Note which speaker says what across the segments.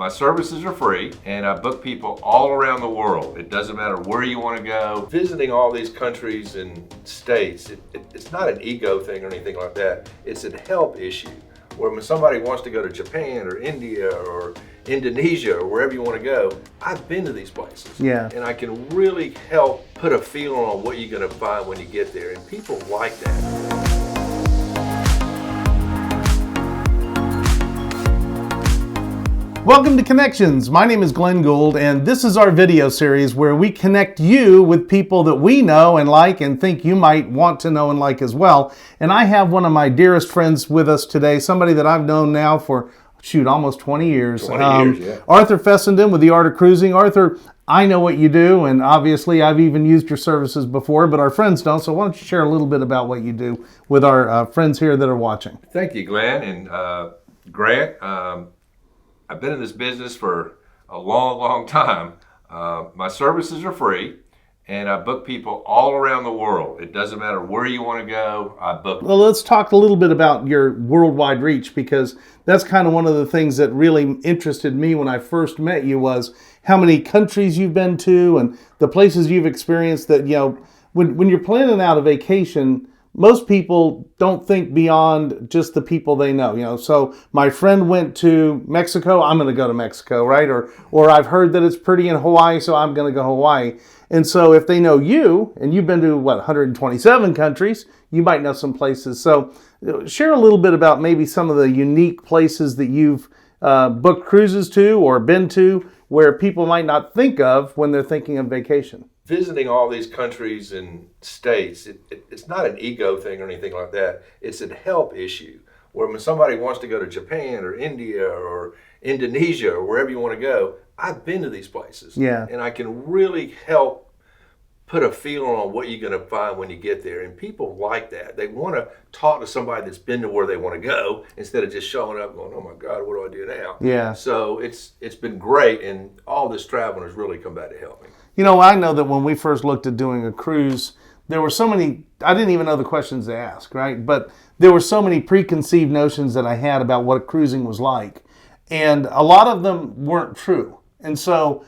Speaker 1: My services are free, and I book people all around the world. It doesn't matter where you want to go. Visiting all these countries and states, it's not an ego thing or anything like that. It's a help issue. Where when somebody wants to go to Japan or India or Indonesia or wherever you want to go, I've been to these places.
Speaker 2: Yeah.
Speaker 1: And I can really help put a feel on what you're going to find when you get there. And people like that.
Speaker 2: Welcome to Connections. My name is Glen Gould, and this is our video series where we connect you with people that we know and like and think you might want to know and like as well. And I have one of my dearest friends with us today, somebody that I've known now for, almost 20 years.
Speaker 1: 20 years, yeah.
Speaker 2: Arthur Fessenden with the Art of Cruising. Arthur, I know what you do, and obviously I've even used your services before, but our friends don't, so why don't you share a little bit about what you do with our friends here that are watching.
Speaker 1: Thank you, Glenn and Grant. I've been in this business for a long time. My services are free, and I book people all around the world. It doesn't matter where you want to go, I book.
Speaker 2: Well, let's talk a little bit about your worldwide reach, because that's kind of one of the things that really interested me when I first met you was how many countries you've been to and the places you've experienced that, when you're planning out a vacation, most people don't think beyond just the people they know, So my friend went to Mexico, I'm going to go to Mexico, right? Or I've heard that it's pretty in Hawaii, so I'm going to go Hawaii. And so if they know you, and you've been to, 127 countries, you might know some places. So share a little bit about maybe some of the unique places that you've booked cruises to or been to where people might not think of when they're thinking of vacation.
Speaker 1: Visiting all these countries and states, it's not an ego thing or anything like that. It's a help issue. Where when somebody wants to go to Japan or India or Indonesia or wherever you want to go, I've been to these places.
Speaker 2: Yeah.
Speaker 1: And I can really help put a feel on what you're going to find when you get there. And people like that. They want to talk to somebody that's been to where they want to go instead of just showing up going, oh my God, what do I do now?
Speaker 2: Yeah.
Speaker 1: So it's been great, and all this traveling has really come back to help me.
Speaker 2: I know that when we first looked at doing a cruise, there were so many, I didn't even know the questions to ask, right? But there were so many preconceived notions that I had about what cruising was like. And a lot of them weren't true. And so,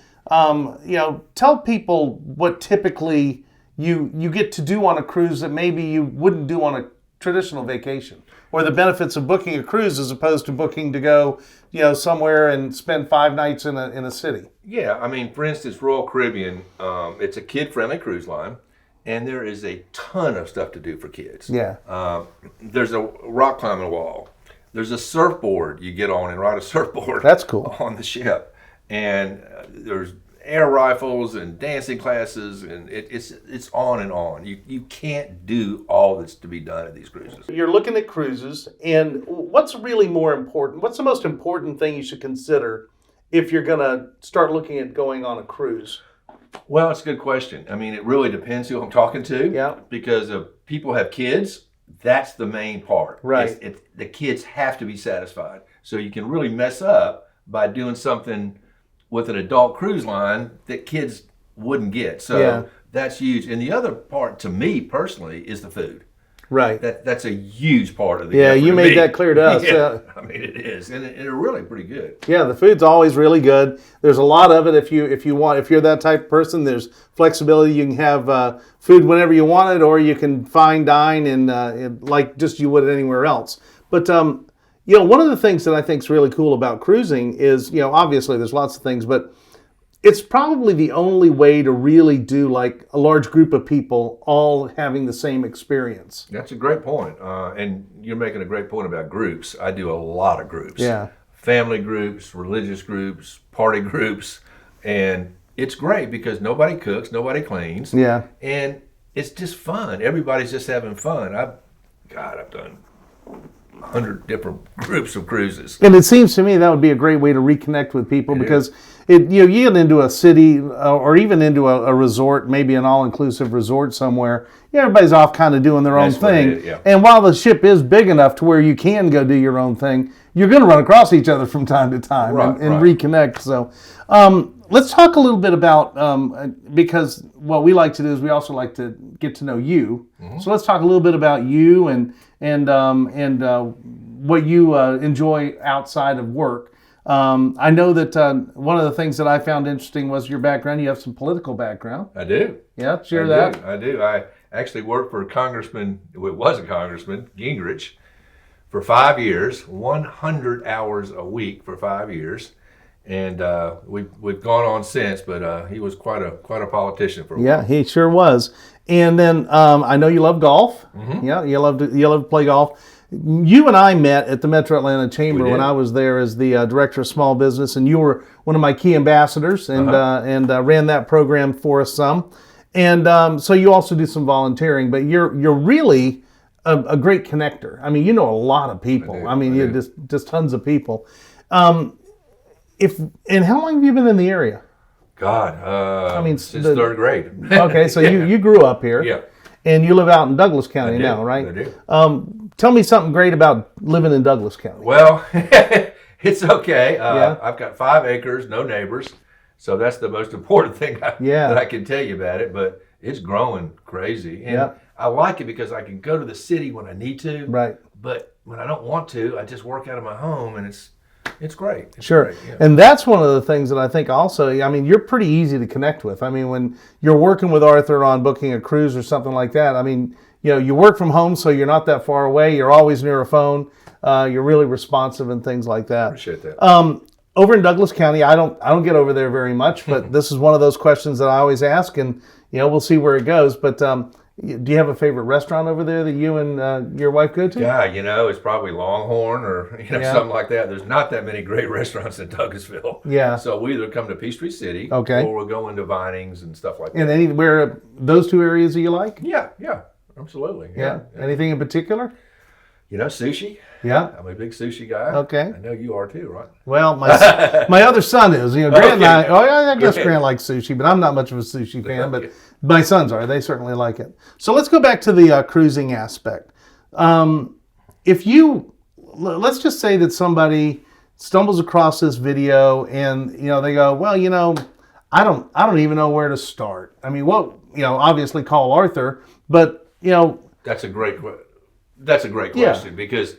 Speaker 2: tell people what typically you get to do on a cruise that maybe you wouldn't do on a traditional vacation, or the benefits of booking a cruise as opposed to booking to go, somewhere and spend 5 nights in a city.
Speaker 1: Yeah, for instance, Royal Caribbean, it's a kid-friendly cruise line, and there is a ton of stuff to do for kids.
Speaker 2: Yeah.
Speaker 1: There's a rock climbing wall. There's a surfboard you get on and ride a surfboard.
Speaker 2: That's cool.
Speaker 1: On the ship. And there's air rifles and dancing classes, and it's on and on. You can't do all that's to be done at these cruises.
Speaker 2: You're looking at cruises, and what's really more important? What's the most important thing you should consider if you're going to start looking at going on a cruise?
Speaker 1: Well, it's a good question. It really depends who I'm talking to.
Speaker 2: Yeah.
Speaker 1: Because if people have kids, that's the main part.
Speaker 2: Right.
Speaker 1: The kids have to be satisfied. So you can really mess up by doing something with an adult cruise line that kids wouldn't get. So That's huge. And the other part, to me personally, is the food.
Speaker 2: Right.
Speaker 1: That's a huge part of the
Speaker 2: Yeah, you made that clear to us.
Speaker 1: Yeah. It is. And it's really pretty good.
Speaker 2: Yeah, the food's always really good. There's a lot of it if you're that type of person. There's flexibility. You can have food whenever you want it, or you can fine dine and like just you would anywhere else. But one of the things that I think is really cool about cruising is, obviously there's lots of things, but it's probably the only way to really do like a large group of people all having the same experience.
Speaker 1: That's a great point. And you're making a great point about groups. I do a lot of groups.
Speaker 2: Yeah.
Speaker 1: Family groups, religious groups, party groups. And it's great because nobody cooks, nobody cleans.
Speaker 2: Yeah.
Speaker 1: And it's just fun. Everybody's just having fun. I've done 100 different groups of cruises.
Speaker 2: And it seems to me that would be a great way to reconnect with people because you get into a city or even into a resort, maybe an all-inclusive resort somewhere. Everybody's off kind of doing their own thing.
Speaker 1: Yeah.
Speaker 2: And while the ship is big enough to where you can go do your own thing, you're going to run across each other from time to time and reconnect. So let's talk a little bit about, because what we like to do is we also like to get to know you. Mm-hmm. So let's talk a little bit about you and what you enjoy outside of work. I know that one of the things that I found interesting was your background. You have some political background.
Speaker 1: I do.
Speaker 2: Yeah, share that.
Speaker 1: I do. I actually worked for Congressman, it was a Congressman, Gingrich, for 5 years, 100 hours a week for 5 years. And we've gone on since, but he was quite a politician for a while.
Speaker 2: Yeah, he sure was. And then I know you love golf. Mm-hmm. Yeah, you love to play golf. You and I met at the Metro Atlanta Chamber when I was there as the director of small business, and you were one of my key ambassadors and ran that program for us some. And so you also do some volunteering, but you're really a great connector. I mean, you know a lot of people. I mean, you just tons of people. And how long have you been in the area?
Speaker 1: God, since third grade.
Speaker 2: Okay, so you grew up here.
Speaker 1: Yeah.
Speaker 2: And you live out in Douglas County now, right?
Speaker 1: I do.
Speaker 2: Tell me something great about living in Douglas County.
Speaker 1: Well, it's okay. I've got 5 acres, no neighbors. So that's the most important thing that I can tell you about it. But it's growing crazy. And I like it because I can go to the city when I need to.
Speaker 2: Right.
Speaker 1: But when I don't want to, I just work out of my home, and it's great. It's
Speaker 2: sure.
Speaker 1: Great, yeah.
Speaker 2: And that's one of the things that I think also, I mean, you're pretty easy to connect with. I mean, when you're working with Arthur on booking a cruise or something like that, I mean, you work from home, so you're not that far away. You're always near a phone. You're really responsive and things like that.
Speaker 1: Appreciate that.
Speaker 2: Over in Douglas County, I don't get over there very much, but this is one of those questions that I always ask, and we'll see where it goes. But do you have a favorite restaurant over there that you and your wife go to?
Speaker 1: Yeah, it's probably Longhorn or something like that. There's not that many great restaurants in Douglasville.
Speaker 2: Yeah.
Speaker 1: So we either come to Peachtree City, or we'll go into Vinings and stuff like that.
Speaker 2: And anywhere those two areas that you like?
Speaker 1: Yeah, absolutely.
Speaker 2: Yeah. Anything in particular?
Speaker 1: Sushi.
Speaker 2: Yeah.
Speaker 1: I'm a big sushi guy.
Speaker 2: Okay.
Speaker 1: I know you are too, right?
Speaker 2: Well, my other son is. Grant and I guess Grant likes sushi, but I'm not much of a sushi fan. But my sons are. They certainly like it. So let's go back to the cruising aspect. Let's just say that somebody stumbles across this video and they go, well, I don't even know where to start. I mean, obviously call Arthur, but
Speaker 1: That's a great question because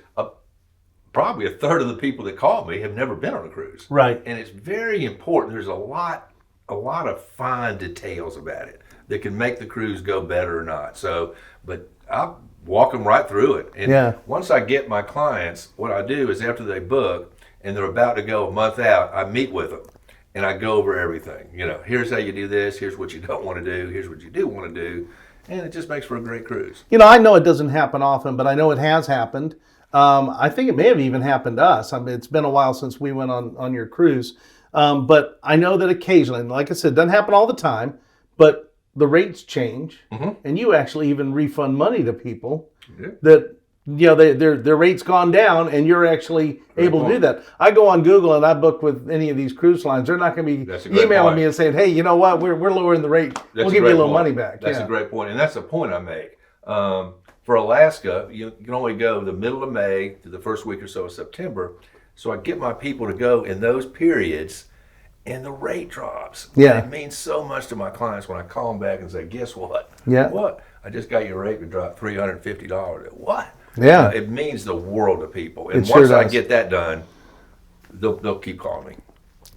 Speaker 1: probably a third of the people that call me have never been on a cruise.
Speaker 2: Right.
Speaker 1: And it's very important. There's a lot of fine details about it that can make the cruise go better or not. So, but I'll walk them right through it. And once I get my clients, what I do is after they book and they're about to go a month out, I meet with them and I go over everything. Here's how you do this. Here's what you don't want to do. Here's what you do want to do. And it just makes for a great cruise.
Speaker 2: I know it doesn't happen often, but I know it has happened. I think it may have even happened to us. I mean, it's been a while since we went on your cruise. But I know that occasionally, and like I said, it doesn't happen all the time, but the rates change. Mm-hmm. And you actually even refund money to people that, their rate's gone down and you're actually able to do that. I go on Google and I book with any of these cruise lines. They're not going to be emailing me and saying, hey, you know what, we're lowering the rate. We'll give you a little money back.
Speaker 1: That's a great point. And that's the point I make. For Alaska, you can only go the middle of May to the first week or so of September. So I get my people to go in those periods and the rate drops.
Speaker 2: Yeah.
Speaker 1: And it means so much to my clients when I call them back and say, guess what?
Speaker 2: Yeah.
Speaker 1: What? I just got your rate to drop $350. What?
Speaker 2: Yeah.
Speaker 1: It means the world to people. And
Speaker 2: once
Speaker 1: I get that done, they'll keep calling me.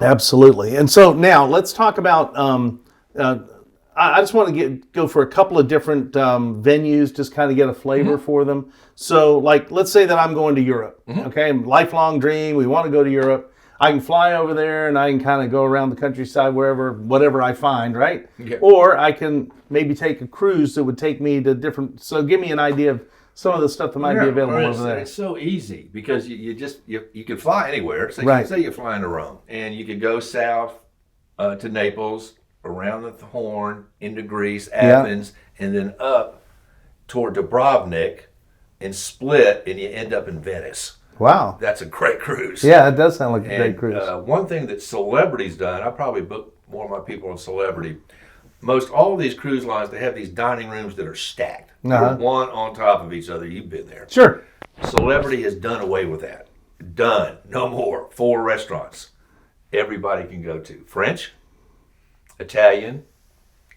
Speaker 2: Absolutely. And so now let's talk about, I just want to go for a couple of different venues, just kind of get a flavor for them. So let's say that I'm going to Europe, okay? Lifelong dream, we want to go to Europe. I can fly over there and I can kind of go around the countryside whatever I find, right?
Speaker 1: Yeah.
Speaker 2: Or I can maybe take a cruise that would take me to different, so give me an idea of some of the stuff that might be available over there.
Speaker 1: It's so easy because you can fly anywhere. So say you fly into Rome and you could go south to Naples, around the Horn, into Greece, Athens, and then up toward Dubrovnik and Split, and you end up in Venice.
Speaker 2: Wow.
Speaker 1: That's a great cruise.
Speaker 2: Yeah, it does sound like a great cruise.
Speaker 1: One thing that Celebrity's done, I probably book more of my people on Celebrity. Most all of these cruise lines, they have these dining rooms that are stacked. They're one on top of each other. You've been there.
Speaker 2: Sure.
Speaker 1: Celebrity has done away with that. Done. No more. 4 restaurants everybody can go to. French, Italian,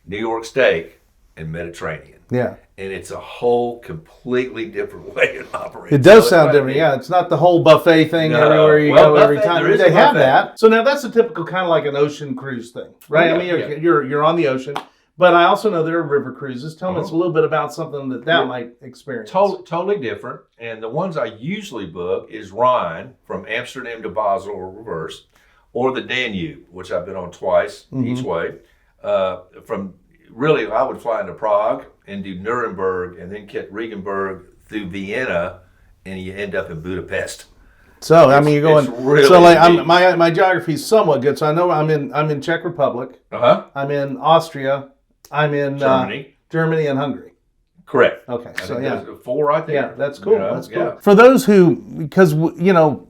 Speaker 1: New York steak, and Mediterranean.
Speaker 2: Yeah.
Speaker 1: And it's a whole completely different way of operating.
Speaker 2: It does sound different, yeah. It's not the whole buffet thing everywhere you go every time. They have that. So now that's a typical kind of like an ocean cruise thing, right?
Speaker 1: Yeah,
Speaker 2: I mean, you're on the ocean, but I also know there are river cruises. Tell me a little bit about something that might experience.
Speaker 1: Totally different. And the ones I usually book is Rhine from Amsterdam to Basel or reverse, or the Danube, which I've been on twice each way. Really, I would fly into Prague and do Nuremberg and then get Regenburg through Vienna, and you end up in Budapest.
Speaker 2: So I mean, you're going.
Speaker 1: Really
Speaker 2: so like, my geography is somewhat good. So I know I'm in Czech Republic. I'm in Austria. I'm in Germany and Hungary.
Speaker 1: Correct.
Speaker 2: Okay.
Speaker 1: So yeah, 4 right there.
Speaker 2: Yeah, that's cool. That's cool. Yeah. For those who, because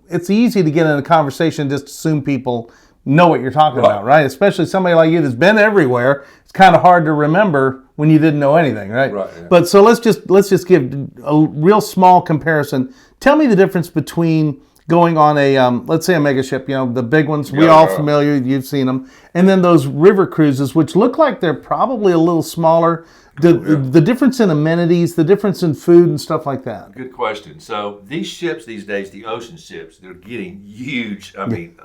Speaker 2: it's easy to get in a conversation and just assume people know what you're talking about, right? Especially somebody like you that's been everywhere. It's kind of hard to remember when you didn't know anything, right?
Speaker 1: Right. Yeah.
Speaker 2: But so let's just give a real small comparison. Tell me the difference between going on a let's say a mega ship, the big ones, we all familiar, you've seen them, and then those river cruises, which look like they're probably a little smaller. The difference in amenities, the difference in food and stuff like that.
Speaker 1: Good question. So these ships these days, the ocean ships, they're getting huge. I mean,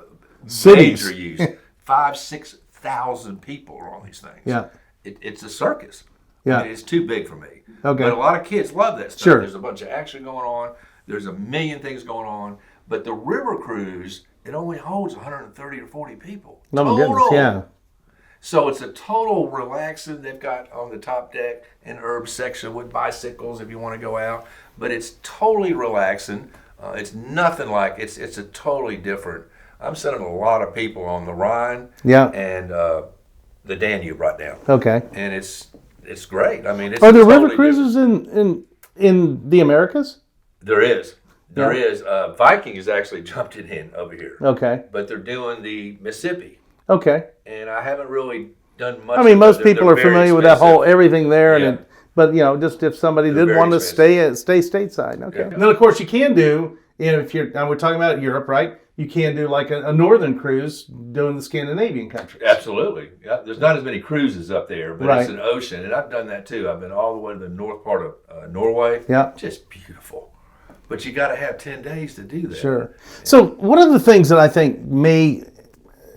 Speaker 2: cities.
Speaker 1: Major use. 5,000-6,000 people are on these things.
Speaker 2: Yeah.
Speaker 1: It's a circus.
Speaker 2: Yeah.
Speaker 1: I mean, it's too big for me.
Speaker 2: Okay.
Speaker 1: But a lot of kids love that stuff.
Speaker 2: Sure.
Speaker 1: There's a bunch of action going on. There's a million things going on. But the river cruise, it only holds 130 or 40 people.
Speaker 2: Oh my goodness, yeah.
Speaker 1: So it's a total relaxing. They've got on the top deck an herb section with bicycles if you want to go out. But it's totally relaxing. It's nothing like, it's a totally different. I'm sending a lot of people on the Rhine and the Danube right now.
Speaker 2: Okay.
Speaker 1: And it's great. I mean, it's
Speaker 2: Are there
Speaker 1: totally
Speaker 2: river cruises in the Americas?
Speaker 1: There is. There is. Viking has actually jumped it in over here.
Speaker 2: Okay.
Speaker 1: But they're doing the Mississippi.
Speaker 2: Okay.
Speaker 1: And I haven't really done much.
Speaker 2: I mean, most people are familiar with that whole everything there,
Speaker 1: Yeah.
Speaker 2: and but just if somebody did want to stay stateside, okay.
Speaker 1: Yeah.
Speaker 2: And then of course you can do, if you're, and we're talking about Europe, right? You can do like a northern cruise doing the Scandinavian countries.
Speaker 1: Absolutely. Yeah. There's not as many cruises up there, but
Speaker 2: Right.
Speaker 1: it's an ocean, and I've done that too. I've been all the way to the north part of Norway.
Speaker 2: Yeah.
Speaker 1: Just beautiful. But you got to have 10 days to do that.
Speaker 2: Sure. So one of the things that I think may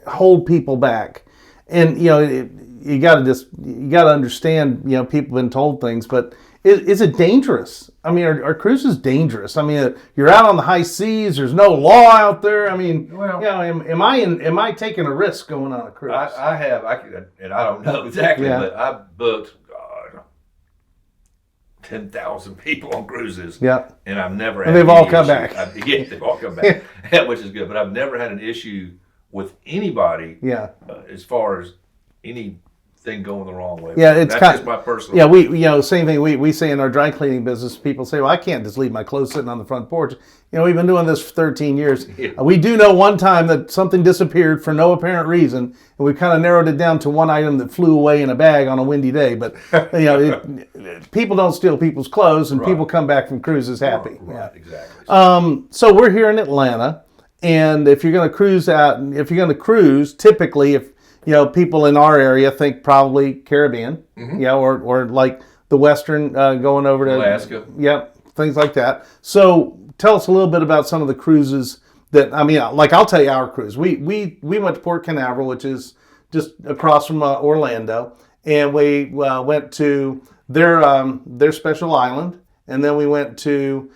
Speaker 2: hold people back, and you got to understand, people have been told things, but is it dangerous? I mean, are cruises dangerous? I mean, you're out on the high seas. There's no law out there. I mean, am I taking a risk going on a cruise?
Speaker 1: And I don't know exactly, but I've booked 10,000 people on cruises.
Speaker 2: Yeah.
Speaker 1: And I've never had
Speaker 2: and they've
Speaker 1: any
Speaker 2: all come
Speaker 1: issue.
Speaker 2: back.
Speaker 1: They've all come back, which is good. But I've never had an issue with anybody as far as anything going the wrong way.
Speaker 2: Yeah, it's
Speaker 1: That's just my personal.
Speaker 2: Yeah, we same thing we say in our dry cleaning business. People say, well, I can't just leave my clothes sitting on the front porch. We've been doing this for 13 years.
Speaker 1: Yeah.
Speaker 2: We do know one time that something disappeared for no apparent reason, and we kind of narrowed it down to one item that flew away in a bag on a windy day. But people don't steal people's clothes, and people come back from cruises happy.
Speaker 1: Right, exactly.
Speaker 2: So we're here in Atlanta, and if you're going to cruise, typically if people in our area think probably Caribbean, or like the Western going over to
Speaker 1: Alaska.
Speaker 2: Yep, things like that. So tell us a little bit about some of the cruises that, like I'll tell you our cruise. We went to Port Canaveral, which is just across from Orlando, and we went to their special island, and then we went to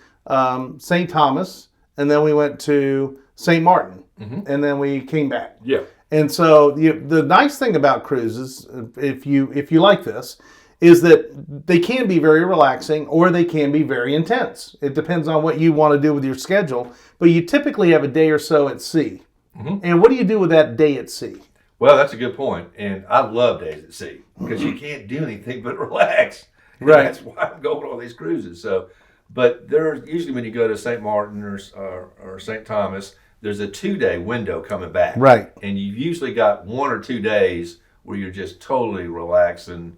Speaker 2: St. Thomas, and then we went to St. Martin, and then we came back.
Speaker 1: Yeah.
Speaker 2: And so the nice thing about cruises, if you like this, is that they can be very relaxing or they can be very intense. It depends on what you want to do with your schedule. But you typically have a day or so at sea. And what do you do with that day at sea?
Speaker 1: Well, that's a good point. And I love days at sea because you can't do anything but relax. And
Speaker 2: Right.
Speaker 1: that's why I'm going on these cruises. So, but there's usually when you go to St. Martin or St. Thomas, there's a 2-day window coming back.
Speaker 2: Right.
Speaker 1: And you've usually got 1 or 2 days where you're just totally relaxing,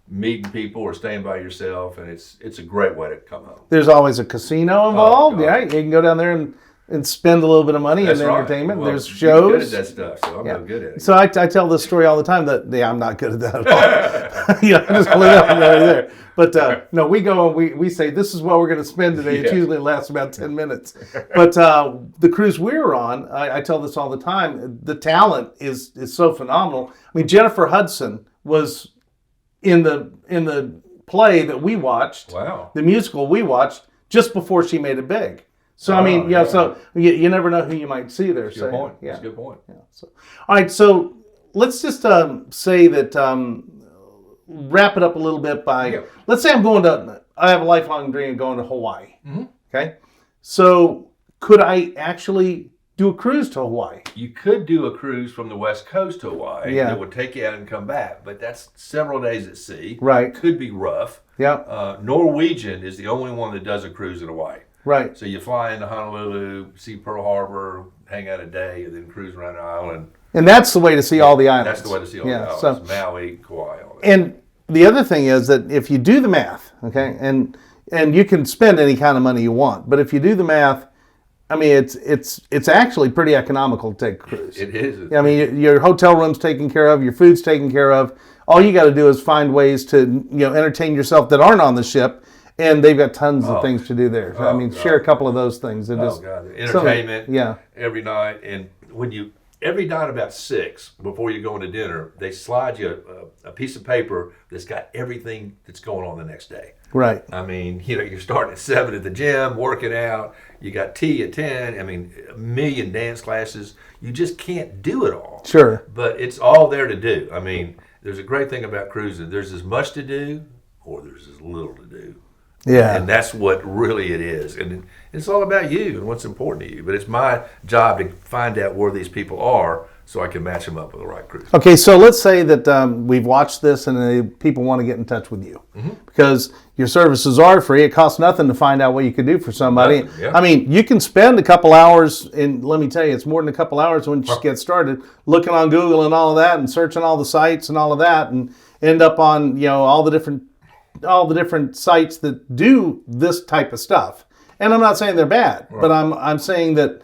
Speaker 1: meeting people or staying by yourself, and it's a great way to come home.
Speaker 2: There's always a casino involved.
Speaker 1: God.
Speaker 2: Yeah, you can go down there and and spend a little bit of money
Speaker 1: That's
Speaker 2: in
Speaker 1: right.
Speaker 2: entertainment.
Speaker 1: Well,
Speaker 2: There's
Speaker 1: you're good
Speaker 2: shows.
Speaker 1: at that stuff, so I'm not good at it.
Speaker 2: So I tell this story all the time that I'm not good at that at all. I'm just pulling up right there. But no, we go and we say this is what we're going to spend today. It usually lasts about 10 minutes. But the cruise we were on, I tell this all the time. The talent is so phenomenal. I mean, Jennifer Hudson was in the play that we watched.
Speaker 1: Wow.
Speaker 2: The musical we watched just before she made it big. So, I mean, so you never know who you might see there.
Speaker 1: That's a good point. That's a good point.
Speaker 2: Yeah. So, all right, so let's just say that, wrap it up a little bit by, let's say I have a lifelong dream of going to Hawaii. Mm-hmm. Okay? So, could I actually do a cruise to Hawaii?
Speaker 1: You could do a cruise from the West Coast to Hawaii that would take you out and come back, but that's several days at sea.
Speaker 2: Right.
Speaker 1: Could be rough.
Speaker 2: Yeah.
Speaker 1: Norwegian is the only one that does a cruise in Hawaii.
Speaker 2: Right.
Speaker 1: So you fly into Honolulu, see Pearl Harbor, hang out a day, and then cruise around the island.
Speaker 2: And that's the way to see all the islands.
Speaker 1: That's the way to see all the islands.
Speaker 2: So,
Speaker 1: Maui, Kauai, all that.
Speaker 2: And the other thing is that if you do the math, okay, and you can spend any kind of money you want, but if you do the math, I mean, it's actually pretty economical to take a cruise.
Speaker 1: It is.
Speaker 2: I mean, your hotel room's taken care of, your food's taken care of. All you got to do is find ways to entertain yourself that aren't on the ship. And they've got tons of things to do there. So, I mean, share a couple of those things. And
Speaker 1: God. Entertainment every night. And every night about 6, before you go into dinner, they slide you a piece of paper that's got everything that's going on the next day.
Speaker 2: Right.
Speaker 1: I mean, you're starting at 7 at the gym, working out. You got tea at 10. I mean, a million dance classes. You just can't do it all.
Speaker 2: Sure.
Speaker 1: But it's all there to do. I mean, there's a great thing about cruising. There's as much to do or there's as little to do.
Speaker 2: Yeah.
Speaker 1: And that's what really it is. And it's all about you and what's important to you. But it's my job to find out where these people are so I can match them up with the right cruise.
Speaker 2: Okay, so let's say that we've watched this and people want to get in touch with you. Mm-hmm. Because your services are free. It costs nothing to find out what you could do for somebody.
Speaker 1: Yeah.
Speaker 2: I mean, you can spend a couple hours, and let me tell you, it's more than a couple hours when you just get started, looking on Google and all of that and searching all the sites and all of that and end up on, all the different sites that do this type of stuff. And I'm not saying they're bad, but I'm saying that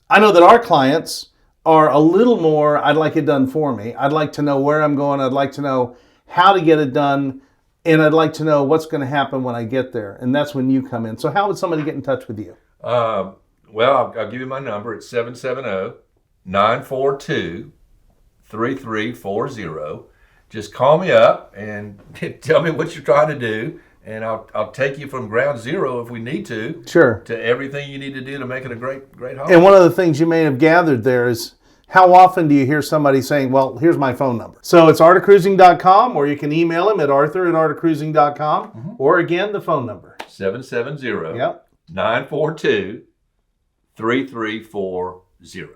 Speaker 2: I know that our clients are a little more, I'd like it done for me. I'd like to know where I'm going. I'd like to know how to get it done. And I'd like to know what's going to happen when I get there. And that's when you come in. So how would somebody get in touch with you?
Speaker 1: Well, I'll give you my number. It's 770-942-3340. Just call me up and tell me what you're trying to do, and I'll take you from ground zero if we need to.
Speaker 2: Sure.
Speaker 1: To everything you need to do to make it a great holiday.
Speaker 2: And one of the things you may have gathered there is how often do you hear somebody saying, well, here's my phone number. So it's arthurcruising.com, or you can email him at arthur@arthurcruising.com, or again, the phone number.
Speaker 1: 770-942-3340.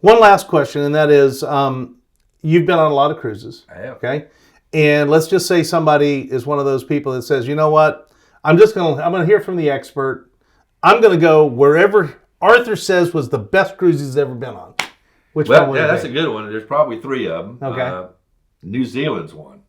Speaker 2: One last question, and that is, you've been on a lot of cruises.
Speaker 1: I have.
Speaker 2: Okay. And let's just say somebody is one of those people that says, you know what? I'm going to hear from the expert. I'm going to go wherever Arthur says was the best cruise he's ever been on. Which one would it be?
Speaker 1: That's a good one. There's probably 3 of them.
Speaker 2: Okay.
Speaker 1: New Zealand's one.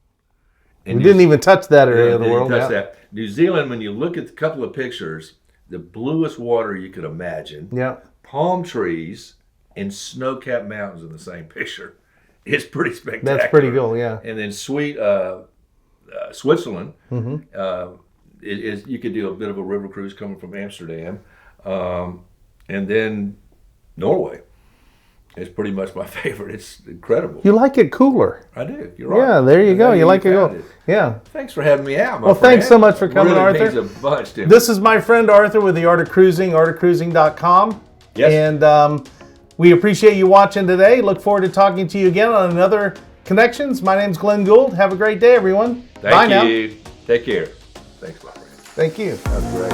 Speaker 2: And we didn't even touch that area of the world.
Speaker 1: That. New Zealand, when you look at a couple of pictures, the bluest water you could imagine.
Speaker 2: Yeah.
Speaker 1: Palm trees and snow-capped mountains in the same picture. It's pretty spectacular.
Speaker 2: That's pretty cool, yeah.
Speaker 1: And then Switzerland, you could do a bit of a river cruise coming from Amsterdam. And then Norway is pretty much my favorite. It's incredible.
Speaker 2: You like it cooler.
Speaker 1: I do. You're right.
Speaker 2: Yeah, there you go. You like it cooler. Yeah.
Speaker 1: Thanks for having me out, my
Speaker 2: Well,
Speaker 1: friend.
Speaker 2: thanks so much for coming,
Speaker 1: really
Speaker 2: Arthur.
Speaker 1: Means a bunch to me.
Speaker 2: This is my friend Arthur with the Art of Cruising, artofcruising.com.
Speaker 1: Yes.
Speaker 2: And we appreciate you watching today. Look forward to talking to you again on another Connections. My name's Glen Gould. Have a great day, everyone. Bye now.
Speaker 1: Thank you. Take care. Thanks, my friend.
Speaker 2: Thank you.
Speaker 1: That's great.